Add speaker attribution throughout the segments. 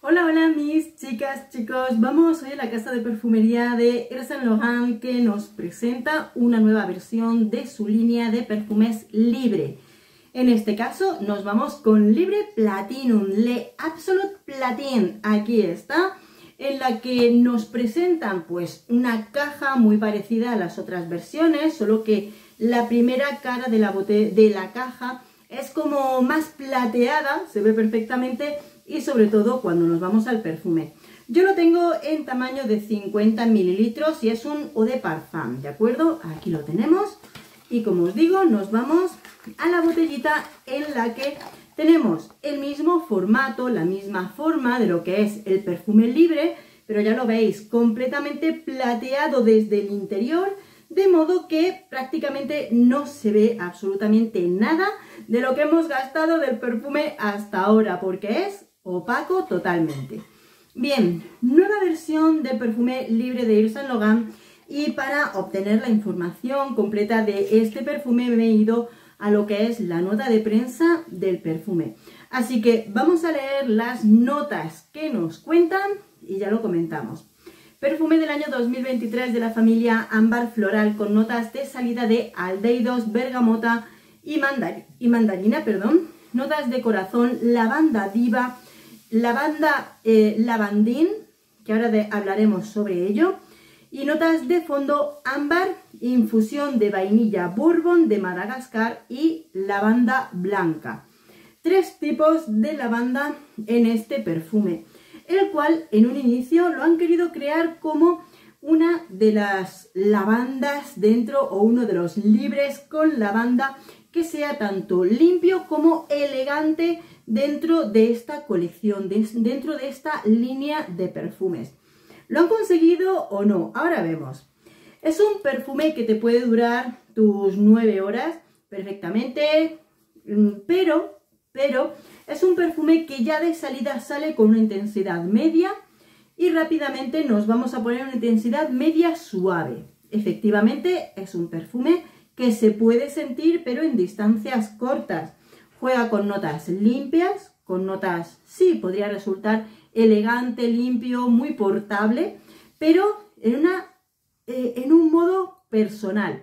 Speaker 1: Hola, hola mis chicas, chicos, vamos hoy a la casa de perfumería de Yves Saint Laurent que nos presenta una nueva versión de su línea de perfumes Libre. En este caso nos vamos con Libre Platinum, Le Absolute Platine, aquí está, en la que nos presentan pues una caja muy parecida a las otras versiones, solo que la primera cara de la caja es como más plateada, se ve perfectamente. Y sobre todo cuando nos vamos al perfume. Yo lo tengo en tamaño de 50 mililitros y es un Eau de Parfum, ¿de acuerdo? Aquí lo tenemos. Y como os digo, nos vamos a la botellita en la que tenemos el mismo formato, la misma forma de lo que es el perfume Libre, pero ya lo veis, completamente plateado desde el interior, de modo que prácticamente no se ve absolutamente nada de lo que hemos gastado del perfume hasta ahora, porque es opaco totalmente. Bien, nueva versión del perfume Libre de Yves Saint Laurent, y para obtener la información completa de este perfume me he ido a lo que es la nota de prensa del perfume. Así que vamos a leer las notas que nos cuentan y ya lo comentamos. Perfume del año 2023 de la familia Ámbar Floral con notas de salida de aldehídos, bergamota y mandarina, notas de corazón, lavanda diva, lavanda lavandín, que ahora hablaremos sobre ello, y notas de fondo ámbar, infusión de vainilla bourbon de Madagascar y lavanda blanca. Tres tipos de lavanda en este perfume, el cual en un inicio lo han querido crear como una de las lavandas dentro o uno de los libres con lavanda que sea tanto limpio como elegante dentro de esta colección, dentro de esta línea de perfumes. ¿Lo han conseguido o no? Ahora vemos. Es un perfume que te puede durar tus 9 horas perfectamente, pero es un perfume que ya de salida sale con una intensidad media y rápidamente nos vamos a poner una intensidad media suave. Efectivamente es un perfume que se puede sentir pero en distancias cortas. Juega con notas limpias, con notas, sí, podría resultar elegante, limpio, muy portable, pero en un modo personal.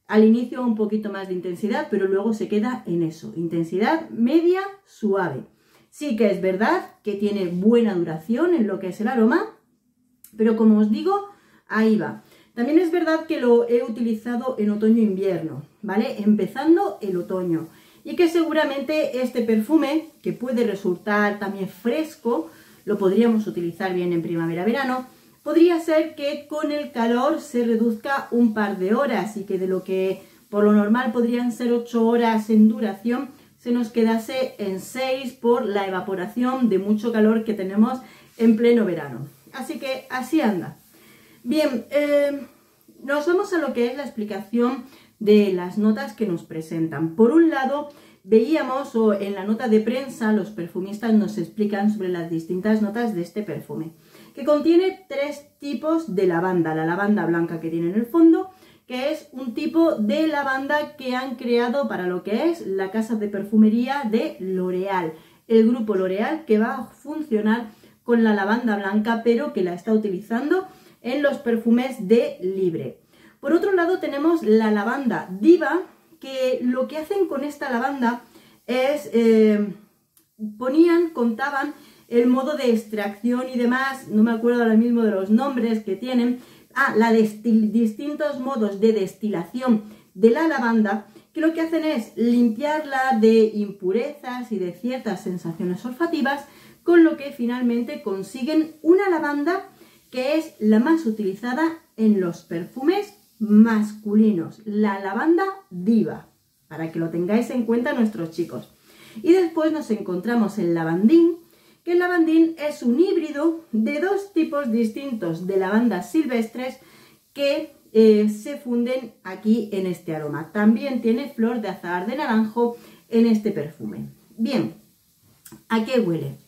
Speaker 1: Al inicio un poquito más de intensidad, pero luego se queda en eso, intensidad media, suave. Sí que es verdad que tiene buena duración en lo que es el aroma, pero como os digo, ahí va. También es verdad que lo he utilizado en otoño-invierno, ¿vale? Empezando el otoño. Y que seguramente este perfume, que puede resultar también fresco, lo podríamos utilizar bien en primavera-verano, podría ser que con el calor se reduzca un par de horas y que de lo que por lo normal podrían ser 8 horas en duración, se nos quedase en 6 por la evaporación de mucho calor que tenemos en pleno verano. Así que así anda. Bien, nos vamos a lo que es la explicación de las notas que nos presentan. Por un lado, veíamos, o en la nota de prensa, los perfumistas nos explican sobre las distintas notas de este perfume, que contiene 3 tipos de lavanda. La lavanda blanca que tiene en el fondo, que es un tipo de lavanda que han creado para lo que es la casa de perfumería de L'Oréal, el grupo L'Oréal, que va a funcionar con la lavanda blanca, pero que la está utilizando en los perfumes de Libre. Por otro lado tenemos la lavanda diva, que lo que hacen con esta lavanda es, contaban el modo de extracción y demás, no me acuerdo ahora mismo de los nombres que tienen, distintos modos de destilación de la lavanda, que lo que hacen es limpiarla de impurezas y de ciertas sensaciones olfativas, con lo que finalmente consiguen una lavanda que es la más utilizada en los perfumes masculinos, la lavanda diva, para que lo tengáis en cuenta nuestros chicos. Y después nos encontramos el lavandín, que el lavandín es un híbrido de 2 tipos distintos de lavandas silvestres que se funden aquí en este aroma. También tiene flor de azahar de naranjo en este perfume. Bien, ¿a qué huele?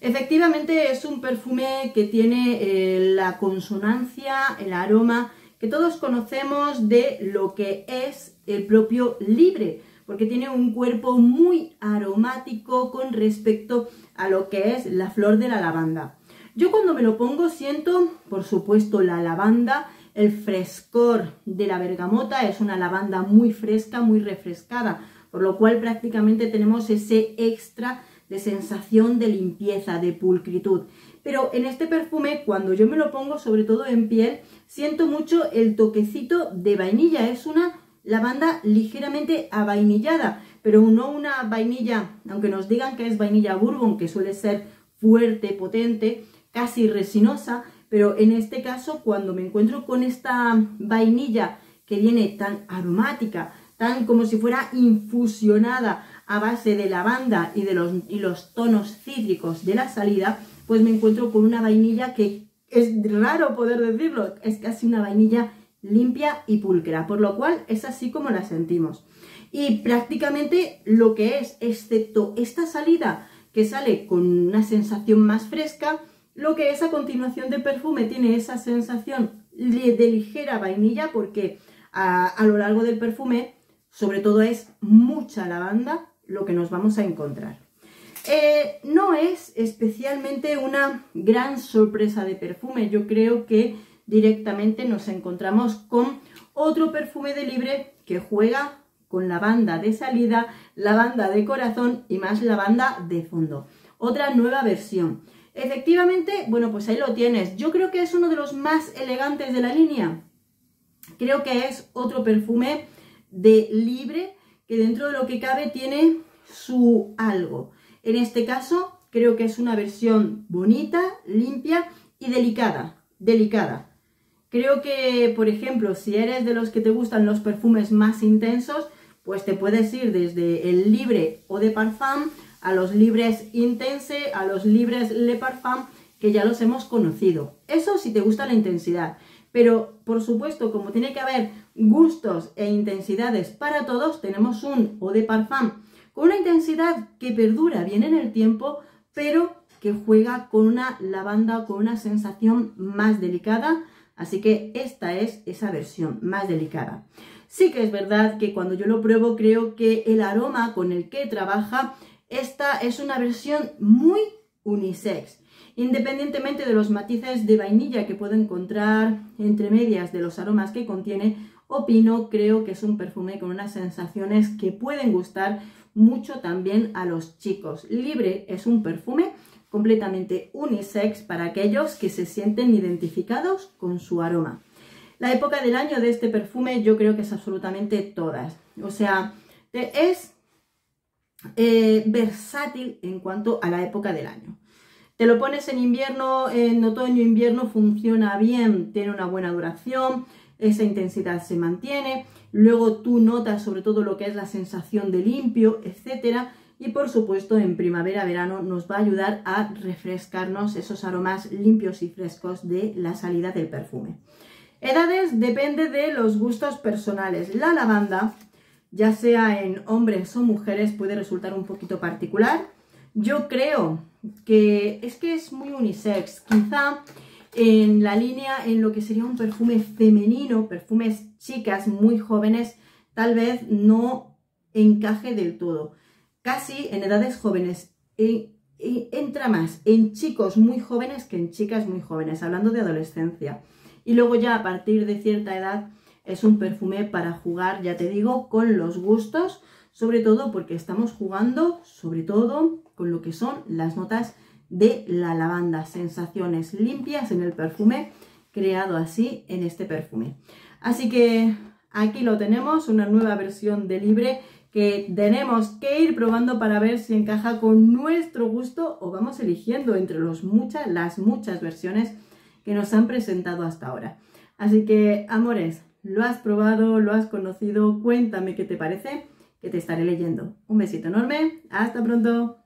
Speaker 1: Efectivamente es un perfume que tiene la consonancia, el aroma que todos conocemos de lo que es el propio Libre, porque tiene un cuerpo muy aromático con respecto a lo que es la flor de la lavanda. Yo cuando me lo pongo siento, por supuesto, la lavanda, el frescor de la bergamota, es una lavanda muy fresca, muy refrescada, por lo cual prácticamente tenemos ese extra de sensación de limpieza, de pulcritud. Pero en este perfume, cuando yo me lo pongo, sobre todo en piel, siento mucho el toquecito de vainilla. Es una lavanda ligeramente avainillada, pero no una vainilla, aunque nos digan que es vainilla bourbon, que suele ser fuerte, potente, casi resinosa, pero en este caso, cuando me encuentro con esta vainilla que viene tan aromática, tan como si fuera infusionada a base de lavanda y de los tonos cítricos de la salida, pues me encuentro con una vainilla que es raro poder decirlo, es casi una vainilla limpia y pulcra, por lo cual es así como la sentimos. Y prácticamente lo que es, excepto esta salida que sale con una sensación más fresca, lo que es a continuación de perfume tiene esa sensación de ligera vainilla, porque a lo largo del perfume sobre todo es mucha lavanda lo que nos vamos a encontrar. No es especialmente una gran sorpresa de perfume. Yo creo que directamente nos encontramos con otro perfume de Libre que juega con lavanda de salida, lavanda de corazón y más lavanda de fondo. Otra nueva versión. Efectivamente, bueno, pues ahí lo tienes. Yo creo que es uno de los más elegantes de la línea. Creo que es otro perfume de Libre que dentro de lo que cabe tiene su algo. En este caso creo que es una versión bonita, limpia y delicada. Creo que, por ejemplo, si eres de los que te gustan los perfumes más intensos, pues te puedes ir desde el Libre Eau de Parfum a los Libres Intense, a los Libres Le Parfum, que ya los hemos conocido. Eso si te gusta la intensidad. Pero, por supuesto, como tiene que haber gustos e intensidades para todos, tenemos un Eau de Parfum con una intensidad que perdura bien en el tiempo, pero que juega con una lavanda, con una sensación más delicada. Así que esta es esa versión más delicada. Sí que es verdad que cuando yo lo pruebo creo que el aroma con el que trabaja, esta es una versión muy unisex. Independientemente de los matices de vainilla que puedo encontrar entre medias de los aromas que contiene, creo que es un perfume con unas sensaciones que pueden gustar mucho también a los chicos. Libre es un perfume completamente unisex para aquellos que se sienten identificados con su aroma. La época del año de este perfume yo creo que es absolutamente todas. O sea, es versátil en cuanto a la época del año. Te lo pones en invierno, en otoño, invierno, funciona bien, tiene una buena duración, esa intensidad se mantiene. Luego tú notas sobre todo lo que es la sensación de limpio, etcétera. Y por supuesto en primavera, verano nos va a ayudar a refrescarnos esos aromas limpios y frescos de la salida del perfume. Edades depende de los gustos personales. La lavanda, ya sea en hombres o mujeres, puede resultar un poquito particular. Yo creo que es muy unisex. Quizá en la línea, en lo que sería un perfume femenino, perfumes chicas muy jóvenes, tal vez no encaje del todo. Casi en edades jóvenes entra más en chicos muy jóvenes que en chicas muy jóvenes, hablando de adolescencia. Y luego ya a partir de cierta edad es un perfume para jugar, ya te digo, con los gustos, sobre todo porque estamos jugando sobre todo con lo que son las notas de la lavanda, sensaciones limpias en el perfume, creado así en este perfume. Así que aquí lo tenemos, una nueva versión de Libre que tenemos que ir probando para ver si encaja con nuestro gusto o vamos eligiendo entre las muchas versiones que nos han presentado hasta ahora. Así que, amores, lo has probado, lo has conocido, cuéntame qué te parece, que te estaré leyendo. Un besito enorme, hasta pronto.